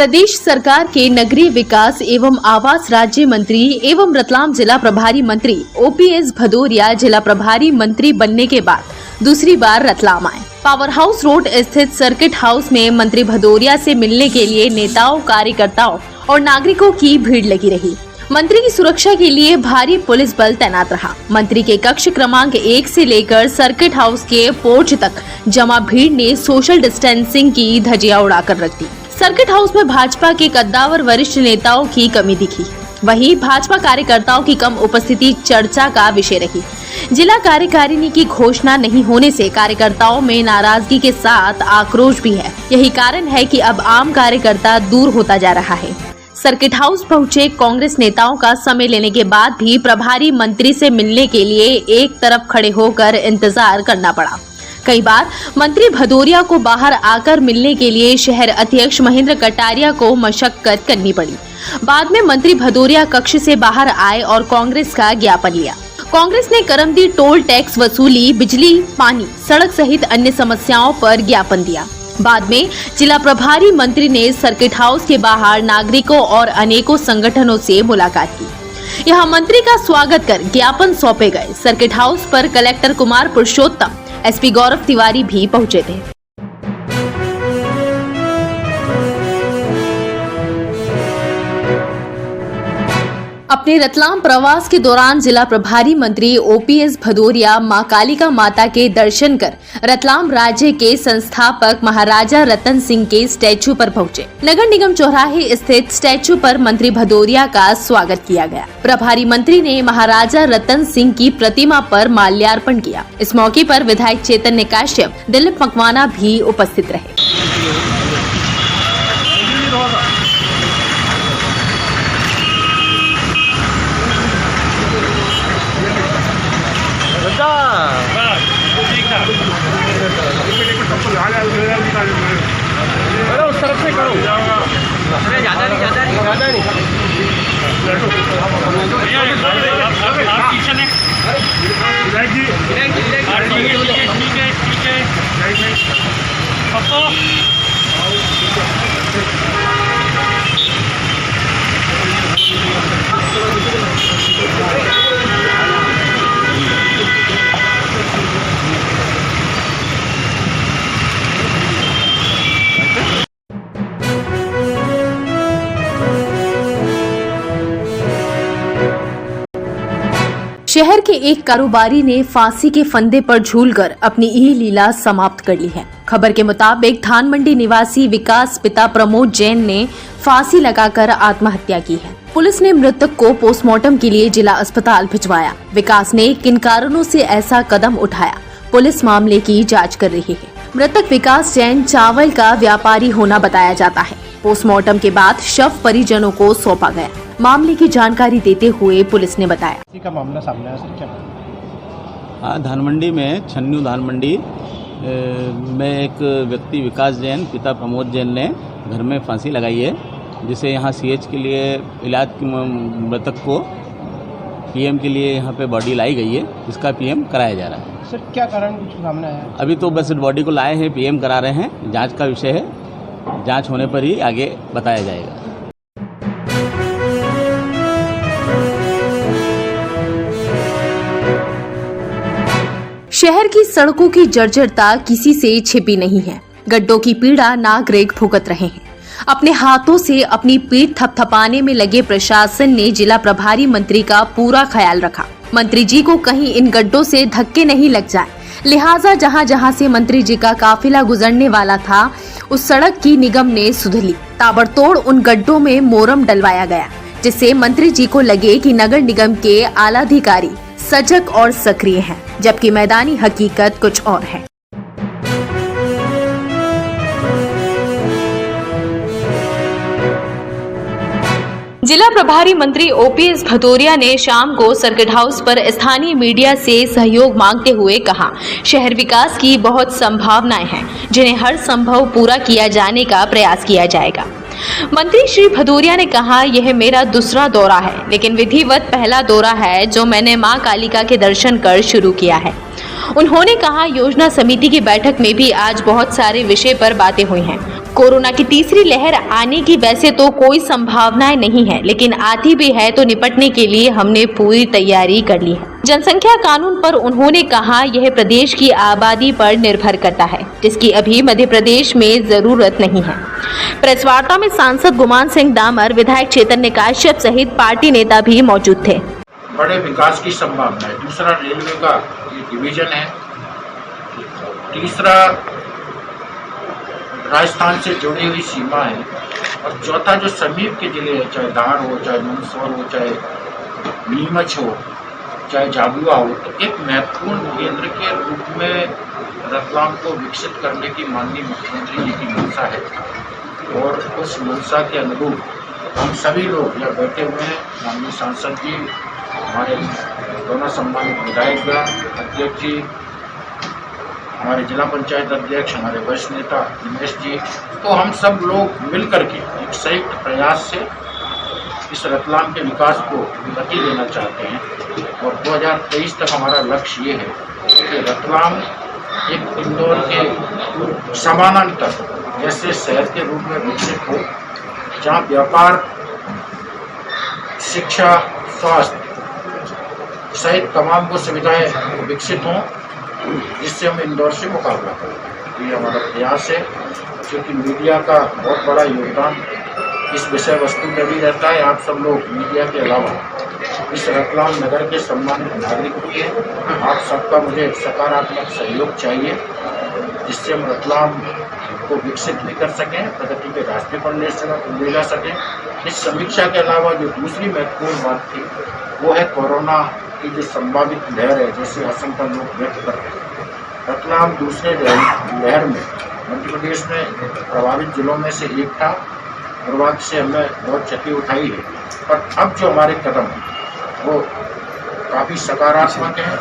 प्रदेश सरकार के नगरीय विकास एवं आवास राज्य मंत्री एवं रतलाम जिला प्रभारी मंत्री ओपीएस भदौरिया जिला प्रभारी मंत्री बनने के बाद दूसरी बार रतलाम आए। पावर हाउस रोड स्थित सर्किट हाउस में मंत्री भदौरिया से मिलने के लिए नेताओं, कार्यकर्ताओं और नागरिकों की भीड़ लगी रही। मंत्री की सुरक्षा के लिए भारी पुलिस बल तैनात रहा। मंत्री के कक्ष क्रमांक 1 से लेकर सर्किट हाउस के पोर्च तक जमा भीड़ ने सोशल डिस्टेंसिंग की धज्जियां उड़ाकर रख दी। सर्किट हाउस में भाजपा के कद्दावर वरिष्ठ नेताओं की कमी दिखी। वहीं भाजपा कार्यकर्ताओं की कम उपस्थिति चर्चा का विषय रही। जिला कार्यकारिणी की घोषणा नहीं होने से कार्यकर्ताओं में नाराजगी के साथ आक्रोश भी है। यही कारण है कि अब आम कार्यकर्ता दूर होता जा रहा है। सर्किट हाउस पहुंचे कांग्रेस नेताओं का समय लेने के बाद भी प्रभारी मंत्री से मिलने के लिए एक तरफ खड़े होकर इंतजार करना पड़ा। कई बार मंत्री भदौरिया को बाहर आकर मिलने के लिए शहर अध्यक्ष महेंद्र कटारिया को मशक्कत करनी पड़ी। बाद में मंत्री भदौरिया कक्ष से बाहर आए और कांग्रेस का ज्ञापन लिया। कांग्रेस ने करमदी टोल टैक्स वसूली, बिजली, पानी, सड़क सहित अन्य समस्याओं पर ज्ञापन दिया। बाद में जिला प्रभारी मंत्री ने सर्किट हाउस के बाहर नागरिकों और अनेकों संगठनों से मुलाकात की। यहां मंत्री का स्वागत कर ज्ञापन सौंपे गए। सर्किट हाउस पर कलेक्टर कुमार पुरुषोत्तम, एसपी गौरव तिवारी भी पहुंचे थे। अपने रतलाम प्रवास के दौरान जिला प्रभारी मंत्री ओपीएस भदौरिया मां कालिका माता के दर्शन कर रतलाम राज्य के संस्थापक महाराजा रतन सिंह के स्टैचू पर पहुंचे। नगर निगम चौराहे स्थित स्टैचू पर मंत्री भदौरिया का स्वागत किया गया। प्रभारी मंत्री ने महाराजा रतन सिंह की प्रतिमा पर माल्यार्पण किया। इस मौके पर विधायक चैतन्य काश्यप, दिलीप मकवाना भी उपस्थित रहे। उस तरफ से करो, ज्यादा नहीं शहर के एक कारोबारी ने फांसी के फंदे पर झूलकर अपनी यह लीला समाप्त कर ली है। खबर के मुताबिक धानमंडी निवासी विकास पिता प्रमोद जैन ने फांसी लगाकर आत्महत्या की है। पुलिस ने मृतक को पोस्टमार्टम के लिए जिला अस्पताल भिजवाया। विकास ने किन कारणों से ऐसा कदम उठाया, पुलिस मामले की जांच कर रही है। मृतक विकास जैन चावल का व्यापारी होना बताया जाता है। पोस्टमार्टम के बाद शव परिजनों को सौंपा गया। मामले की जानकारी देते हुए पुलिस ने बताया, इसी का मामला सामने आया सर, क्या? हाँ, धानमंडी में छन्नू धानमंडी में एक व्यक्ति विकास जैन पिता प्रमोद जैन ने घर में फांसी लगाई है, जिसे यहाँ सीएच के लिए इलाज मृतक को पीएम के लिए यहाँ पे बॉडी लाई गई है, इसका पीएम कराया जा रहा है। सर क्या कारण कुछ सामने आया? अभी तो बस बॉडी को लाए हैं, पीएम करा रहे हैं, जांच का विषय है, जांच होने पर ही आगे बताया जाएगा। शहर की सड़कों की जर्जरता किसी से छिपी नहीं है। गड्ढों की पीड़ा नागरिक भुगत रहे हैं। अपने हाथों से अपनी पीठ थपथपाने में लगे प्रशासन ने जिला प्रभारी मंत्री का पूरा ख्याल रखा। मंत्री जी को कहीं इन गड्ढों से धक्के नहीं लग जाए, लिहाजा जहां जहां से मंत्री जी का काफिला गुजरने वाला था, उस सड़क की निगम ने सुधली। ताबड़तोड़ उन गड्ढों में मोरम डलवाया गया, जिससे मंत्री जी को लगे कि नगर निगम के आलाधिकारी सजग और सक्रिय हैं, जबकि मैदानी हकीकत कुछ और है। जिला प्रभारी मंत्री ओपीएस भदौरिया ने शाम को सर्किट हाउस पर स्थानीय मीडिया से सहयोग मांगते हुए कहा, शहर विकास की बहुत संभावनाएं हैं, जिन्हें हर संभव पूरा किया जाने का प्रयास किया जाएगा। मंत्री श्री भदौरिया ने कहा, यह मेरा दूसरा दौरा है, लेकिन विधिवत पहला दौरा है जो मैंने मां कालिका के दर्शन कर शुरू किया है। उन्होंने कहा, योजना समिति की बैठक में भी आज बहुत सारे विषय पर बातें हुई हैं। कोरोना की तीसरी लहर आने की वैसे तो कोई संभावनाएं नहीं है, लेकिन आती भी है तो निपटने के लिए हमने पूरी तैयारी कर ली है। जनसंख्या कानून पर उन्होंने कहा, यह प्रदेश की आबादी पर निर्भर करता है, जिसकी अभी मध्य प्रदेश में जरूरत नहीं है। प्रेस वार्ता में सांसद गुमान सिंह डामर, विधायक चैतन्य काश्यप सहित पार्टी नेता भी मौजूद थे। बड़े विकास की संभावना है। दूसरा रेलवे का ये डिवीजन है। तीसरा राजस्थान से जुड़ी हुई सीमा है। और चौथा जो समीप के जिले हैं, चाहे धार हो, चाहे मंदसौर हो, चाहे नीमच हो, चाहे झाबुआ हो, तो एक महत्वपूर्ण केंद्र के रूप में रतलाम को विकसित करने की माननीय मुख्यमंत्री जी की मंशा है। और उस मंशा के अनुरूप हम सभी लोग यहाँ बैठे हुए हैं। माननीय सांसद जी, हमारे दोनों सम्मानित विधायकगण, अध्यक्ष जी, हमारे जिला पंचायत अध्यक्ष, हमारे वरिष्ठ नेता दिनेश जी, तो हम सब लोग मिलकर के एक संयुक्त प्रयास से इस रतलाम के विकास को गति देना चाहते हैं। और 2023 तक हमारा लक्ष्य ये है कि रतलाम एक इंदौर के समानांतर ऐसे शहर के रूप में विकसित हो, जहाँ व्यापार, शिक्षा, स्वास्थ्य सहित तमाम वो सुविधाएं विकसित हों, जिससे हम इंदौर से मुकाबला करें। ये हमारा प्रयास है, क्योंकि मीडिया का बहुत बड़ा योगदान इस विषय वस्तु में भी रहता है। आप सब लोग मीडिया के अलावा इस रतलाम नगर के सम्मानित नागरिक होते हैं। आप सबका मुझे सकारात्मक सहयोग चाहिए, जिससे हम रतलाम को विकसित भी कर सकें, प्रगति के रास्ते पर ले जा सकें। इस समीक्षा के अलावा जो दूसरी महत्वपूर्ण बात थी, वो है कोरोना की जो संभावित लहर है, जैसे आशंका लोग व्यक्त कर रहे हैं। रतलाम दूसरे लहर में मध्य प्रदेश में प्रभावित जिलों में से एक था। दुर्भाग्य से हमने बहुत क्षति उठाई है, पर अब जो हमारे कदम हैं वो काफ़ी सकारात्मक हैं।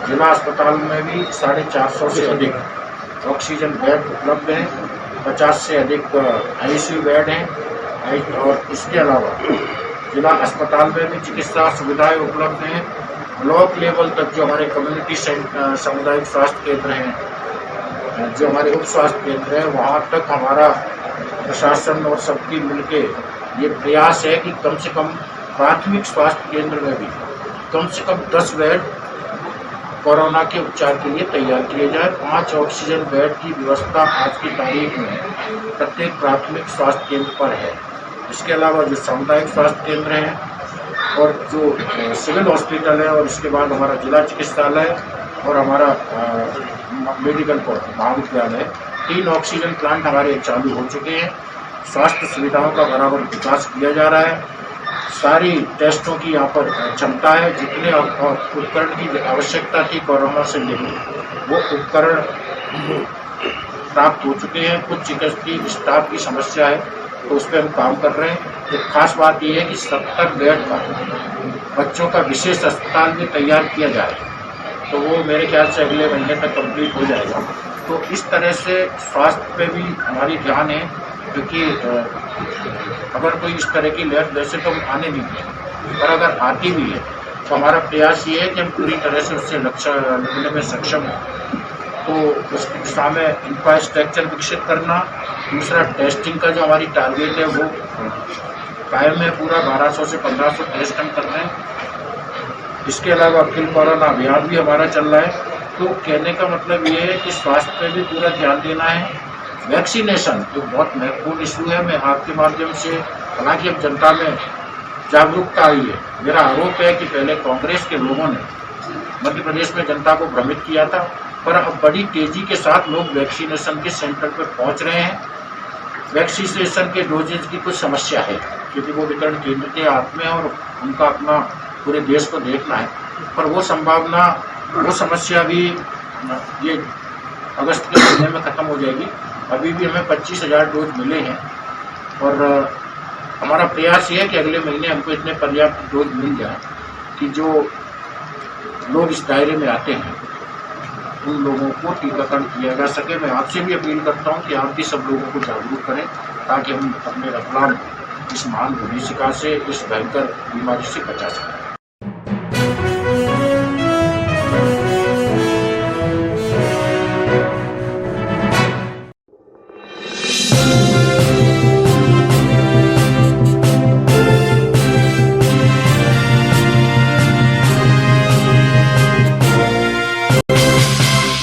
जिला अस्पताल में भी 450 से अधिक ऑक्सीजन बेड उपलब्ध हैं, 50 से अधिक ICU बेड हैं। और इसके अलावा जिला अस्पताल में भी चिकित्सा सुविधाएं उपलब्ध हैं। ब्लॉक लेवल तक जो हमारे कम्युनिटी सामुदायिक स्वास्थ्य केंद्र हैं, जो हमारे उप स्वास्थ्य केंद्र हैं, वहाँ तक हमारा प्रशासन और सबकी मिलके ये प्रयास है कि कम से कम प्राथमिक स्वास्थ्य केंद्र में भी कम से कम 10 बेड कोरोना के उपचार के लिए तैयार किए जाए। 5 ऑक्सीजन बेड की व्यवस्था आज की तारीख में प्रत्येक प्राथमिक स्वास्थ्य केंद्र पर है। इसके अलावा जो सामुदायिक स्वास्थ्य केंद्र हैं और जो सिविल हॉस्पिटल है, और इसके बाद हमारा जिला चिकित्सालय और हमारा मेडिकल महाविद्यालय, 3 ऑक्सीजन प्लांट हमारे चालू हो चुके हैं। स्वास्थ्य सुविधाओं का बराबर विकास किया जा रहा है। सारी टेस्टों की यहाँ पर क्षमता है। जितने उपकरण की आवश्यकता थी कोरोना से लेकर, वो उपकरण प्राप्त हो चुके हैं। कुछ चिकित्सकीय स्टाफ की समस्या है, तो उस पर हम काम कर रहे हैं। एक खास बात यह है कि 70 बेड का बच्चों का विशेष अस्पताल भी तैयार किया जाए, तो वो मेरे ख्याल से अगले महीने तक कंप्लीट हो जाएगा। तो इस तरह से स्वास्थ्य पे भी हमारी ध्यान है, क्योंकि अगर कोई इस तरह की लहर, वैसे तो हम आने नहीं दें, पर अगर आती भी है तो हमारा प्रयास ये है कि हम पूरी तरह से उससे लड़ने में सक्षम हैं। तो उस दिशा में इंफ्रास्ट्रक्चर विकसित करना। दूसरा, टेस्टिंग का जो हमारी टारगेट है वो कायम है पूरा। 1200 से 1500 टेस्ट हम कर रहे हैं। इसके अलावा किल कोरोना अभियान भी हमारा चल रहा है। तो कहने का मतलब ये है कि स्वास्थ्य पे भी पूरा ध्यान देना है। वैक्सीनेशन जो बहुत महत्वपूर्ण इशू है, मैं आपके माध्यम से, हालांकि अब जनता में जागरूकता आई है। मेरा आरोप है कि पहले कांग्रेस के लोगों ने मध्य प्रदेश में जनता को भ्रमित किया था, पर अब बड़ी तेजी के साथ लोग वैक्सीनेशन के सेंटर पर पहुंच रहे हैं। वैक्सीनेशन के डोजेज की कुछ समस्या है, क्योंकि वो वितरण केंद्र के हाथ में है और उनका अपना पूरे देश को देखना है। पर वो संभावना, वो समस्या भी ये अगस्त के महीने में ख़त्म हो जाएगी। अभी भी हमें 25,000 डोज मिले हैं, और हमारा प्रयास ये है कि अगले महीने हमको इतने पर्याप्त डोज मिल जाए कि जो लोग इस दायरे में आते हैं उन लोगों को टीकाकरण किया जा सके। मैं आपसे भी अपील करता हूं कि आप भी सब लोगों को जागरूक करें, ताकि हम अपने रतलाम इस महान विभीषिका से, इस भयंकर बीमारी से बचा सकें।